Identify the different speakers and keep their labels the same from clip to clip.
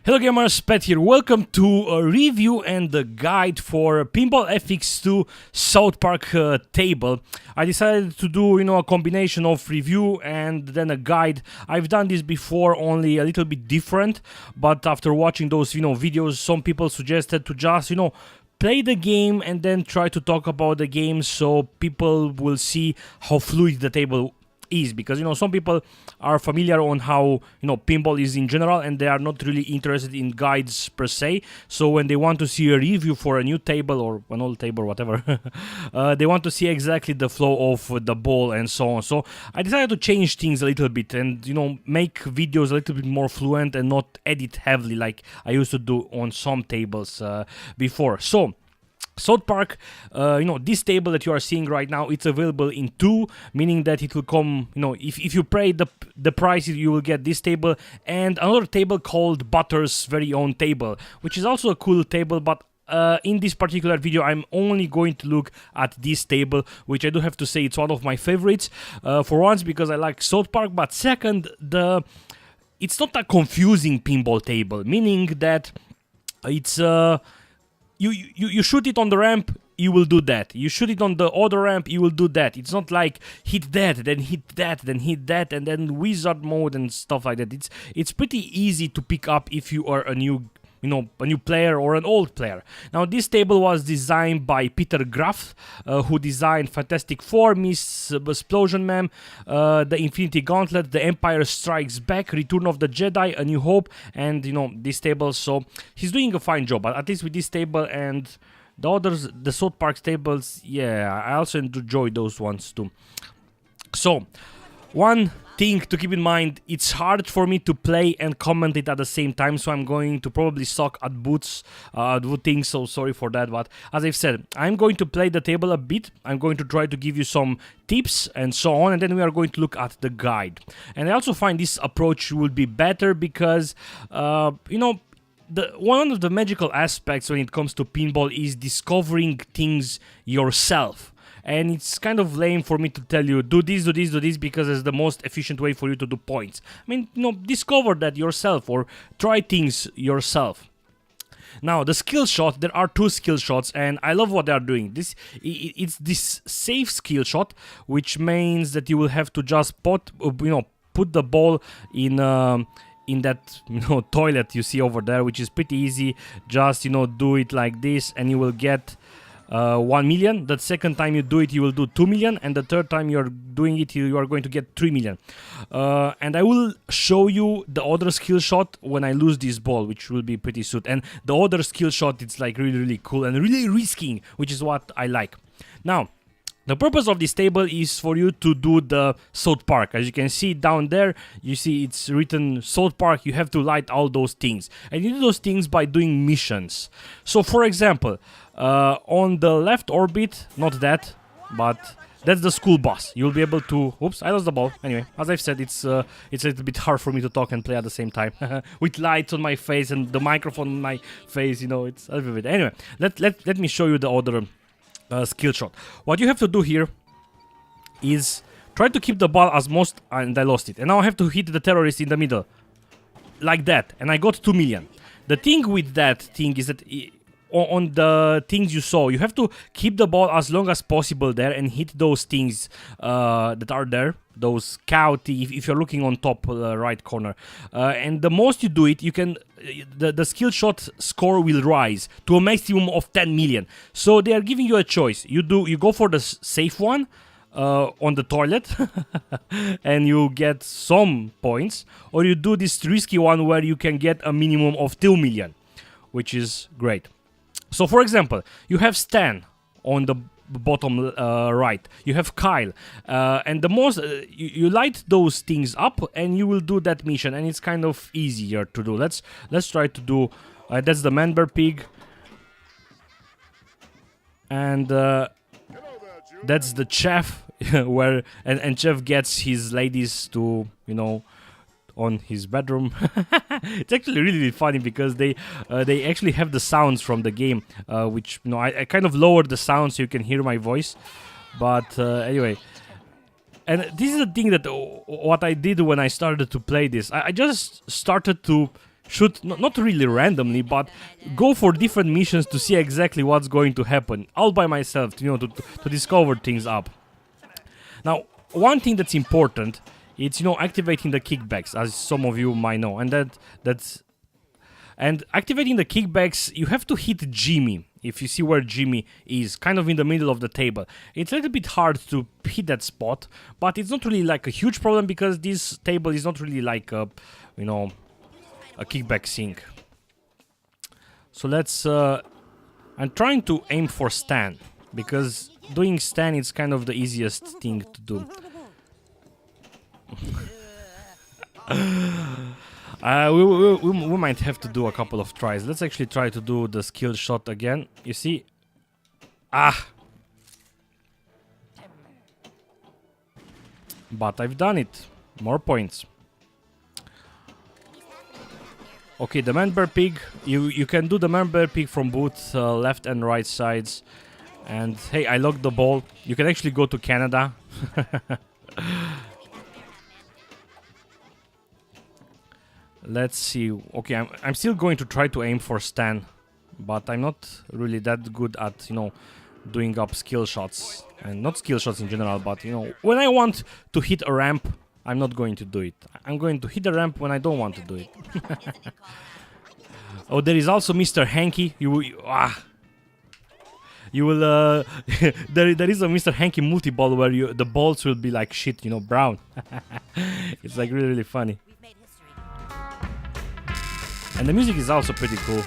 Speaker 1: Hello gamers, Pet here. Welcome to a review and the guide for Pinball FX2 South Park table. I decided to do, a combination of review and then a guide. I've done this before, only a little bit different, but after watching those, videos, some people suggested to just, play the game and then try to talk about the game so people will see how fluid the table is, because some people are familiar on how pinball is in general and they are not really interested in guides per se. So when they want to see a review for a new table or an old table or whatever, they want to see exactly the flow of the ball and so on. So I decided to change things a little bit and make videos a little bit more fluent and not edit heavily like I used to do on some tables before. So South Park, this table that you are seeing right now, it's available in two, meaning that it will come, if you pay the price, you will get this table and another table called Butter's very own table, which is also a cool table, but in this particular video, I'm only going to look at this table, which I do have to say it's one of my favorites, for once because I like South Park, but second, it's not a confusing pinball table, meaning that it's You shoot it on the ramp, you will do that. You shoot it on the other ramp, you will do that. It's not like hit that, then hit that, then hit that, and then wizard mode and stuff like that. It's pretty easy to pick up if you are a new player or an old player. Now, this table was designed by Peter Graff, who designed Fantastic Four, Miss Explosion Man, The Infinity Gauntlet, The Empire Strikes Back, Return of the Jedi, A New Hope, and this table. So he's doing a fine job, at least with this table and the others, the South Park tables. Yeah, I also enjoy those ones too. So one thing to keep in mind, it's hard for me to play and comment it at the same time, so I'm going to probably suck at boots, things, so sorry for that, but as I've said, I'm going to play the table a bit, I'm going to try to give you some tips and so on, and then we are going to look at the guide. And I also find this approach will be better because, one of the magical aspects when it comes to pinball is discovering things yourself. And it's kind of lame for me to tell you, do this, do this, do this, because it's the most efficient way for you to do points. I mean, discover that yourself or try things yourself. Now, the skill shot, there are two skill shots, and I love what they are doing. It's this safe skill shot, which means that you will have to just put the ball in that toilet you see over there, which is pretty easy. Just do it like this, and you will get 1 million. The second time you do it, you will do 2 million, and the third time you're doing it, you are going to get 3 million. And I will show you the other skill shot when I lose this ball, which will be pretty soon. And the other skill shot, it's like really, really cool and really risky, which is what I like. Now, the purpose of this table is for you to do the South Park. As you can see down there, you see it's written South Park. You have to light all those things. And you do those things by doing missions. So, for example, on the left orbit, not that, but that's the school bus. You'll be able to... Oops, I lost the ball. Anyway, as I've said, it's a little bit hard for me to talk and play at the same time. With lights on my face and the microphone on my face, it's a little bit... Anyway, let me show you the other skill shot. What you have to do here is try to keep the ball as most... And I lost it. And now I have to hit the terrorist in the middle. Like that. And I got 2 million. The thing with that thing is that... on the things you saw, you have to keep the ball as long as possible there and hit those things that are there, those cow teeth, if you're looking on top right corner. And the most you do it, you can the skill shot score will rise to a maximum of 10 million. So they are giving you a choice. You go for the safe one on the toilet and you get some points, or you do this risky one where you can get a minimum of 2 million, which is great. So, for example, you have Stan on the bottom right. You have Kyle, and the most you light those things up, and you will do that mission, and it's kind of easier to do. Let's try to do. That's the Manbear Pig, and that's the chef, where and chef gets his ladies to on his bedroom. It's actually really funny because they actually have the sounds from the game, which I kind of lowered the sound so you can hear my voice, but anyway. And this is the thing that what I did when I started to play this. I just started to shoot not really randomly, but go for different missions to see exactly what's going to happen, all by myself, you know, to discover things up. Now, one thing that's important, it's, you know, activating the kickbacks, as some of you might know, and activating the kickbacks, you have to hit Jimmy. If you see where Jimmy is, kind of in the middle of the table. It's a little bit hard to hit that spot, but it's not really like a huge problem because this table is not really like a, you know, a kickback sink. So let's, I'm trying to aim for Stan, because doing Stan is kind of the easiest thing to do. We might have to do a couple of tries. Let's actually try to do the skill shot again. You see? Ah! But I've done it. More points. Okay, the man-bear pig. You can do the man-bear pig from both left and right sides. And hey, I locked the ball. You can actually go to Canada. Let's see. Okay, I'm still going to try to aim for Stan, but I'm not really that good at, you know, doing up skill shots. And not skill shots in general, but, you know, when I want to hit a ramp, I'm not going to do it. I'm going to hit the ramp when I don't want to do it. Oh, there is also Mr. Hanky. You will there is a Mr. Hanky multi-ball where the balls will be like shit, you know, brown. It's like really, really funny. And the music is also pretty cool.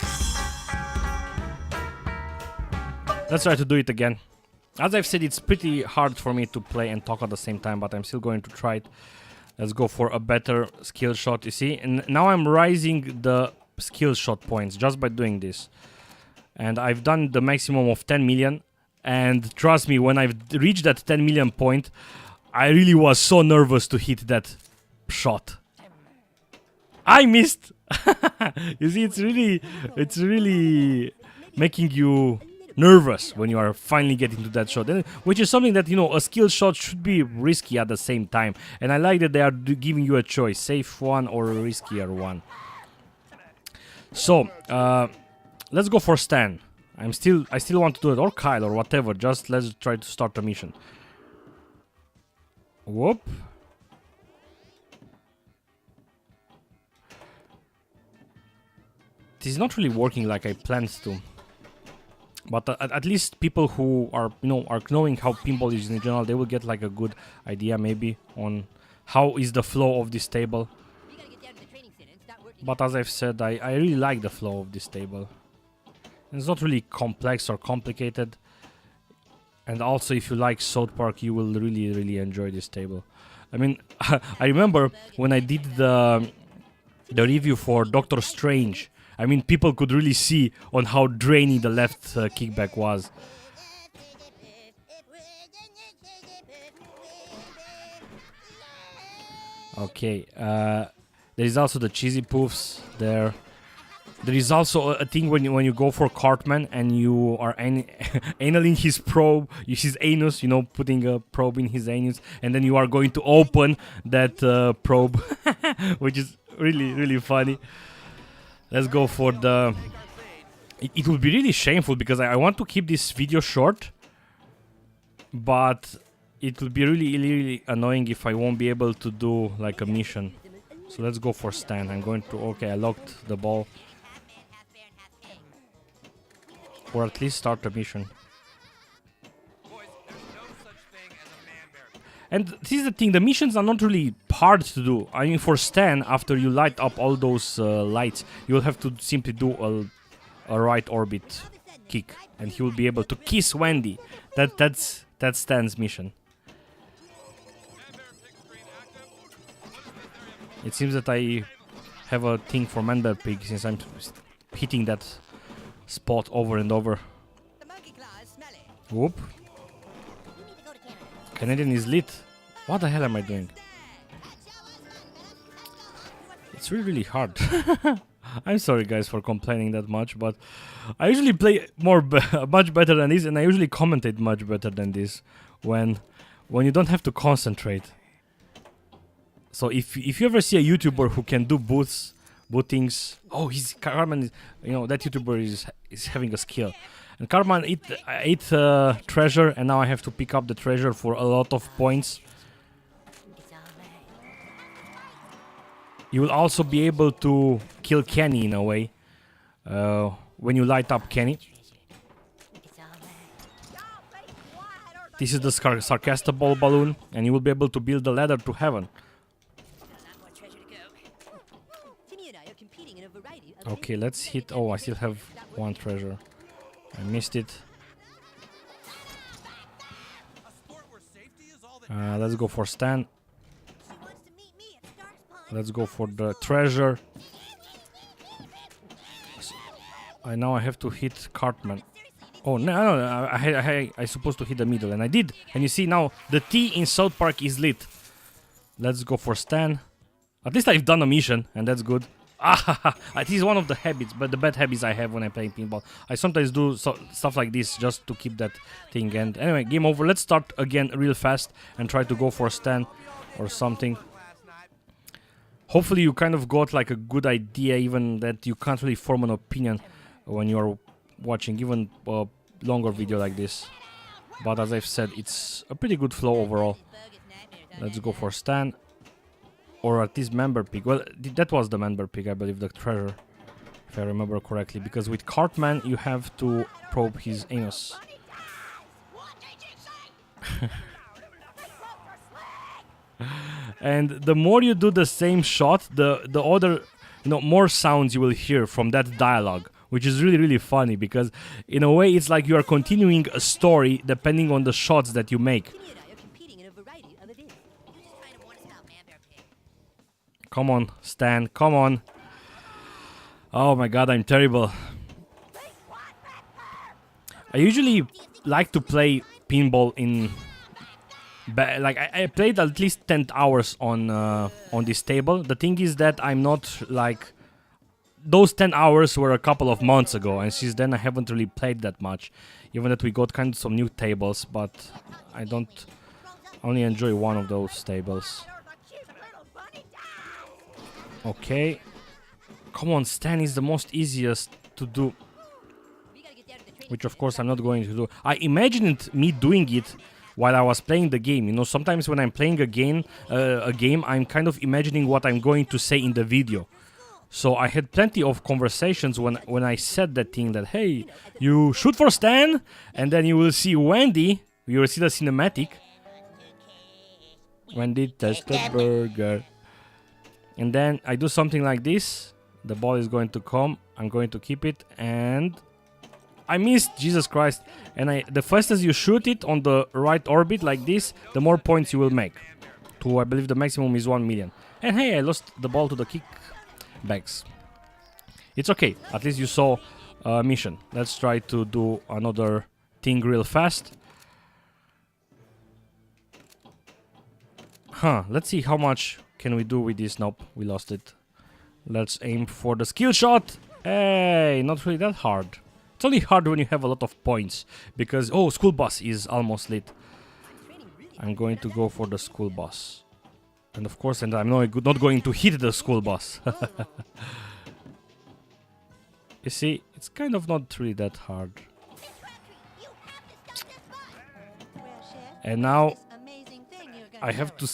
Speaker 1: Let's try to do it again. As I've said, it's pretty hard for me to play and talk at the same time, but I'm still going to try it. Let's go for a better skill shot, you see. And now I'm rising the skill shot points just by doing this. And I've done the maximum of 10 million. And trust me, when I've reached that 10 million point, I really was so nervous to hit that shot. I missed! You see, it's really making you nervous when you are finally getting to that shot, which is something that, you know, a skill shot should be risky at the same time. And I like that they are giving you a choice, safe one or a riskier one. So, let's go for Stan. I still want to do it, or Kyle, or whatever. Just let's try to start the mission. Whoop. It is not really working like I planned to. But at least people who are, you know, are knowing how pinball is in general, they will get like a good idea maybe on how is the flow of this table. But as I've said, I really like the flow of this table. It's not really complex or complicated. And also, if you like South Park, you will really, really enjoy this table. I mean, I remember when I did the review for Doctor Strange. I mean, people could really see on how draining the left kickback was. Okay, there is also the cheesy poofs there. There is also a thing when you go for Cartman and you are analing his probe, his anus, you know, putting a probe in his anus, and then you are going to open that probe, which is really, really funny. Let's go for the... It will be really shameful because I want to keep this video short, but it will be really, really annoying if I won't be able to do like a mission. So let's go for Stan. I'm going to... Okay, I locked the ball. Or at least start the mission. And this is the thing, the missions are not really hard to do. I mean, for Stan, after you light up all those lights, you will have to simply do a right orbit kick. And he will be able to kiss Wendy. That's Stan's mission. It seems that I have a thing for man-bear pig since I'm hitting that spot over and over. Whoop. Canadian is lit. What the hell am I doing? It's really, really hard. I'm sorry guys for complaining that much, but I usually play much better than this, and I usually commentate much better than this when you don't have to concentrate. So if you ever see a YouTuber who can do booths bootings. Oh, he's Carmen is, you know, that YouTuber is having a skill. And Carmen ate treasure, and now I have to pick up the treasure for a lot of points. You will also be able to kill Kenny in a way when you light up Kenny. This is the sarcastic ball balloon, and you will be able to build the ladder to heaven. Okay, let's hit. Oh, I still have one treasure. I missed it. Let's go for Stan. Let's go for the treasure. Now I have to hit Cartman. Oh no! I supposed to hit the middle, and I did. And you see now the T in South Park is lit. Let's go for Stan. At least I've done a mission, and that's good. It is one of the habits, but the bad habits I have when I play pinball. I sometimes do stuff like this just to keep that thing. And anyway, game over. Let's start again real fast and try to go for Stan or something. Hopefully you kind of got like a good idea, even that you can't really form an opinion when you're watching even a longer video like this. But as I've said, it's a pretty good flow overall. Let's go for Stan. Or at least member pick. Well, that was the member pick, I believe, the treasure, if I remember correctly. Because with Cartman, you have to probe his anus. And the more you do the same shot, the other, more sounds you will hear from that dialogue, which is really, really funny. Because in a way, it's like you are continuing a story depending on the shots that you make. Come on, Stan, come on. Oh my god, I'm terrible. I usually like to play pinball in... Like, I played at least 10 hours on this table. The thing is that I'm not, like... Those 10 hours were a couple of months ago, and since then I haven't really played that much. Even that we got kind of some new tables, but I don't only enjoy one of those tables. Okay. Come on, Stan is the most easiest to do. Which of course I'm not going to do. I imagined me doing it while I was playing the game. Sometimes when I'm playing a game, I'm kind of imagining what I'm going to say in the video. So I had plenty of conversations when I said that thing that, hey, you shoot for Stan, and then you will see Wendy. You will see the cinematic. Wendy touched the burger. And then I do something like this. The ball is going to come. I'm going to keep it. And I missed. Jesus Christ. And the faster you shoot it on the right orbit like this, the more points you will make. I believe the maximum is 1 million. And hey, I lost the ball to the kickbacks. It's okay. At least you saw a mission. Let's try to do another thing real fast. Let's see how much... can we do with this? Nope, we lost it. Let's aim for the skill shot. Hey, not really that hard. It's only hard when you have a lot of points. Because, oh, school bus is almost lit. I'm going to go for the school bus. And of course, I'm not going to hit the school bus. You see, it's kind of not really that hard. And now, I have to...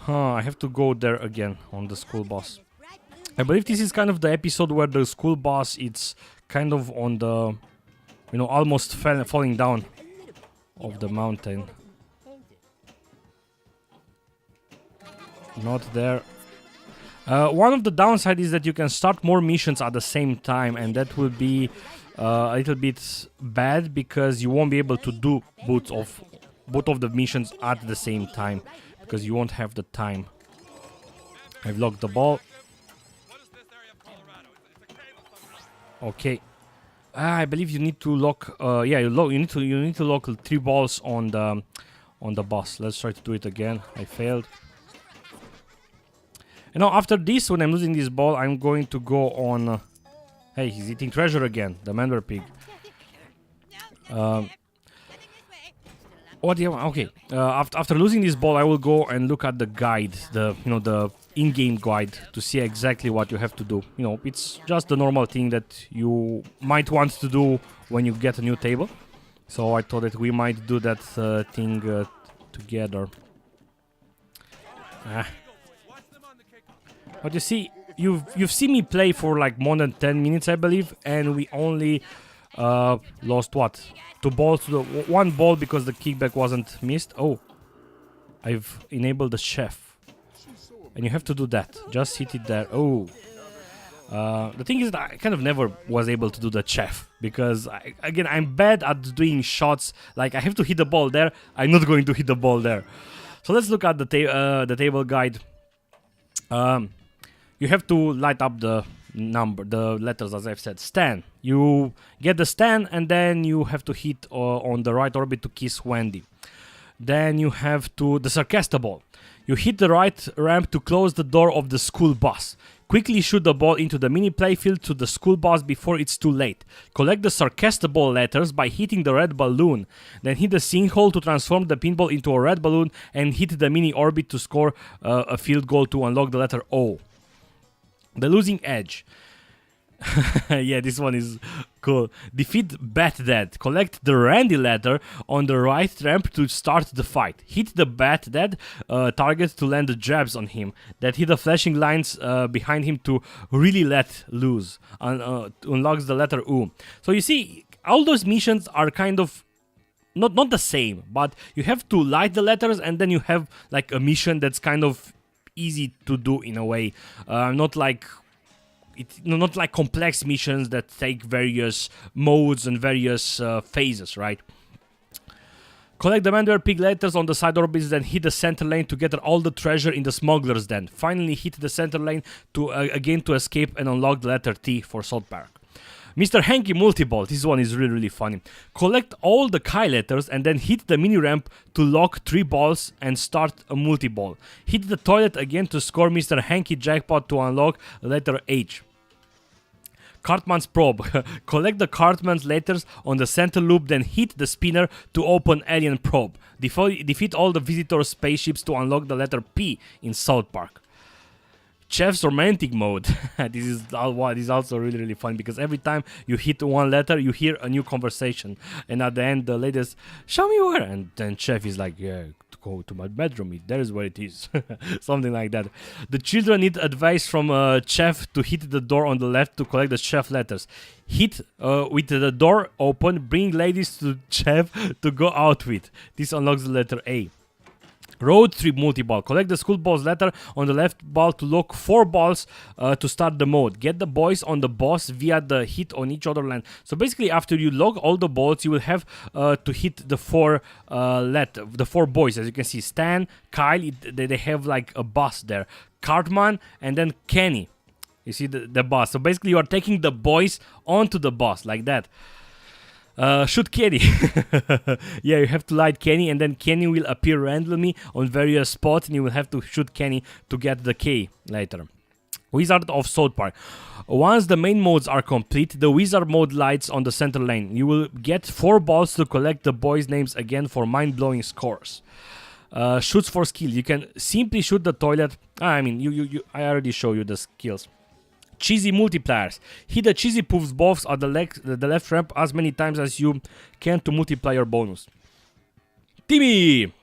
Speaker 1: I have to go there again on the school bus. I believe this is kind of the episode where the school bus it's kind of on the, almost falling down of the mountain. Not there. One of the downsides is that you can start more missions at the same time, and that will be a little bit bad because you won't be able to do both of the missions at the same time. Because you won't have the time. I've locked the ball. Okay. I believe you need to lock. Yeah, you need to lock 3 balls on the bus. Let's try to do it again. I failed. And now after this, when I'm losing this ball, I'm going to go on. Hey, he's eating treasure again. The member pig. What do you want? Okay. After losing this ball, I will go and look at the guide, the in-game guide to see exactly what you have to do. You know, it's just the normal thing that you might want to do when you get a new table. So I thought that we might do that thing together. But you see, you've seen me play for like more than 10 minutes, I believe, and we only lost what? 2 balls to the 1 ball because the kickback wasn't missed. Oh, I've enabled the chef, and you have to do that. Just hit it there. Oh, the thing is that I kind of never was able to do the chef because again I'm bad at doing shots. Like I have to hit the ball there. I'm not going to hit the ball there. So let's look at the table guide. You have to light up the letters, as I've said. Stan. You get the Stan, and then you have to hit on the right orbit to kiss Wendy. Then you have to the Sarcastaball. You hit the right ramp to close the door of the school bus. Quickly shoot the ball into the mini playfield to the school bus before it's too late. Collect the Sarcastaball letters by hitting the red balloon. Then hit the sinkhole to transform the pinball into a red balloon and hit the mini orbit to score a field goal to unlock the letter O. The losing edge. Yeah, this one is cool. Defeat Bat Dad. Collect the Randy letter on the right ramp to start the fight. Hit the Bat Dad target to land the jabs on him. That hit the flashing lines behind him to really let loose. Unlocks the letter U. So you see, all those missions are kind of not the same, but you have to light the letters and then you have like a mission that's kind of easy to do in a way. Not like complex missions that take various modes and various phases, right? Collect the Mandarin Pig letters on the side orbits, then hit the center lane to gather all the treasure in the smuggler's den. Finally hit the center lane to again to escape and unlock the letter T for South Park. Mr. Hanky Multiball, this one is really funny. Collect all the Kai letters and then hit the mini ramp to lock 3 balls and start a multi-ball. Hit the toilet again to score Mr. Hanky Jackpot to unlock letter H. Cartman's Probe. Collect the Cartman's letters on the center loop, then hit the spinner to open Alien Probe. Defeat all the visitor spaceships to unlock the letter P in South Park. Chef's romantic mode. This is also really fun because every time you hit one letter, you hear a new conversation, and at the end, the lady says, "Show me where," and then Chef is like, "Yeah, to go to my bedroom. There is where it is," something like that. The children need advice from Chef to hit the door on the left to collect the Chef letters. Hit with the door open. Bring ladies to Chef to go out with. This unlocks the letter A. Road trip multi-ball. Collect the school ball's letter on the left ball to lock 4 balls to start the mode. Get the boys on the boss via the hit on each other land. So basically, after you lock all the balls, you will have to hit the 4 boys. As you can see, Stan, Kyle, they have like a bus there. Cartman, and then Kenny. You see the bus. So basically, you are taking the boys onto the bus like that. Shoot Kenny. Yeah, you have to light Kenny, and then Kenny will appear randomly on various spots, and you will have to shoot Kenny to get the K later. Wizard of South Park. Once the main modes are complete, the wizard mode lights on the center lane. You will get 4 balls to collect the boys' names again for mind-blowing scores. Shoots for skill. You can simply shoot the toilet. I I already showed you the skills. Cheesy multipliers. Hit the cheesy poofs balls at the left ramp as many times as you can to multiply your bonus. Timmy!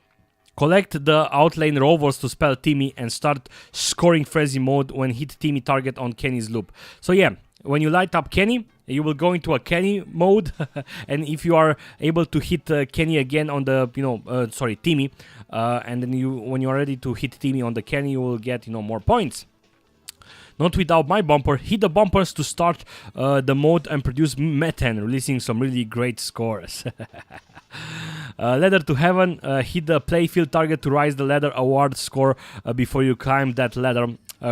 Speaker 1: Collect the outlane rovers to spell Timmy and start scoring frenzy mode when hit Timmy target on Kenny's loop. So yeah, when you light up Kenny, you will go into a Kenny mode, and if you are able to hit Kenny again on the, Timmy, and then when you are ready to hit Timmy on the Kenny, you will get, more points. Not without my bumper. Hit the bumpers to start the mode and produce methane, releasing some really great scores. Ladder to Heaven. Hit the playfield target to rise the ladder award score before you climb that ladder.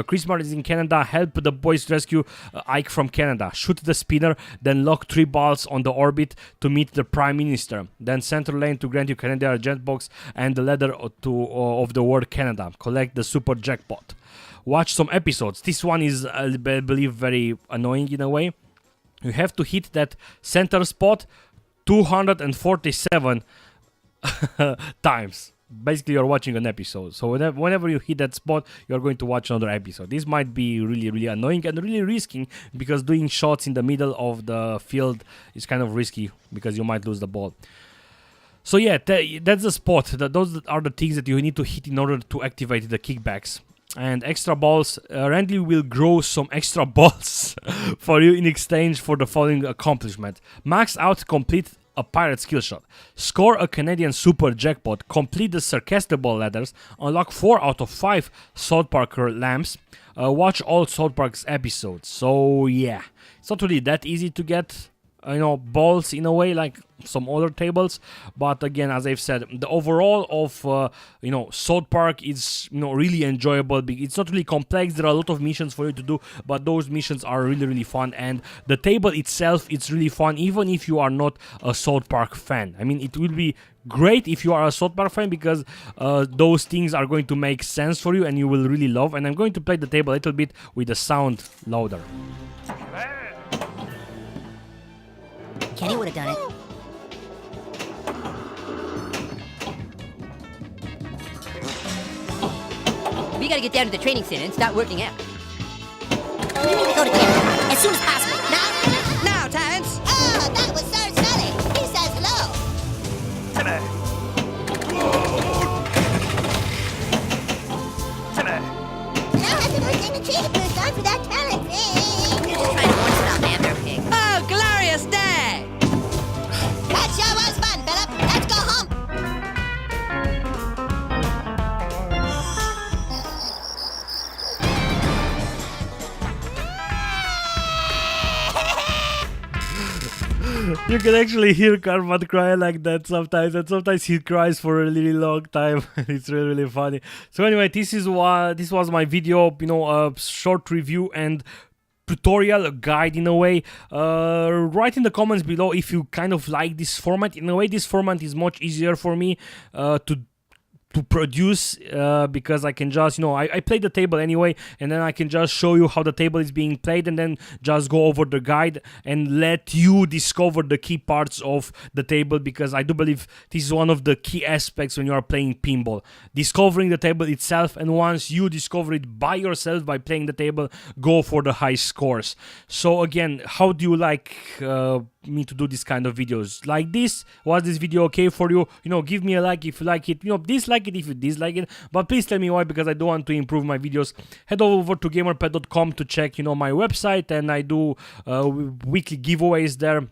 Speaker 1: Chris Martin is in Canada. Help the boys rescue Ike from Canada. Shoot the spinner, then lock 3 balls on the orbit to meet the Prime Minister. Then center lane to grant you Canada jet box and the ladder of the world Canada. Collect the super jackpot. Watch some episodes. This one is, I believe, very annoying in a way. You have to hit that center spot 247 times. basically you're watching an episode. So whenever you hit that spot, you're going to watch another episode. This might be really, really annoying and really risky, because doing shots in the middle of the field is kind of risky because you might lose the ball. So yeah, that's the spot. Those are the things that you need to hit in order to activate the kickbacks. And extra balls, Randy will grow some extra balls for you in exchange for the following accomplishment. Max out, complete a pirate skill shot, score a Canadian super jackpot, complete the sarcastic-ball ladders, unlock 4 out of 5 South Park lamps, watch all South Park's episodes. So yeah, it's not really that easy to get balls in a way like some other tables, but again, as I've said, the overall of South Park is really enjoyable. It's not really complex. There are a lot of missions for you to do, but those missions are really, really fun, and the table itself, it's really fun even if you are not a South Park fan. I mean, it will be great if you are a South Park fan, because those things are going to make sense for you and you will really love. And I'm going to play the table a little bit with the sound louder.
Speaker 2: Kenny would have done it. We gotta get down to the training center and start working out. We need to go to camp as soon as possible. Now, Terrence!
Speaker 3: Oh, that was Sir Sully. He says hello.
Speaker 4: Timmy! Timmy!
Speaker 3: Now happy birthday to Chief. It's time for that talent thing.
Speaker 2: You're just trying to force it out, man. They're pig.
Speaker 5: Oh, glorious day!
Speaker 3: That sure was fun, Philip. Let's go home.
Speaker 1: You can actually hear Cartman cry like that sometimes, and sometimes he cries for a really long time. It's really, really funny. So anyway, this was my video, a short review and tutorial, a guide in a way. Write in the comments below if you kind of like this format. In a way, this format is much easier for me to produce, because I can just I play the table anyway, and then I can just show you how the table is being played, and then just go over the guide and let you discover the key parts of the table, because I do believe this is one of the key aspects when you are playing pinball, discovering the table itself. And once you discover it by yourself by playing the table, go for the high scores. So again, how do you like me to do this kind of videos like this? Was this video okay for you? Give me a like if you like it, dislike it if you dislike it, but please tell me why, because I do want to improve my videos. Head over to GamerPET.com to check my website, and I do weekly giveaways there,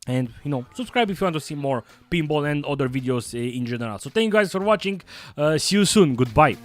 Speaker 1: and subscribe if you want to see more pinball and other videos in general. So thank you guys for watching. See you soon. Goodbye.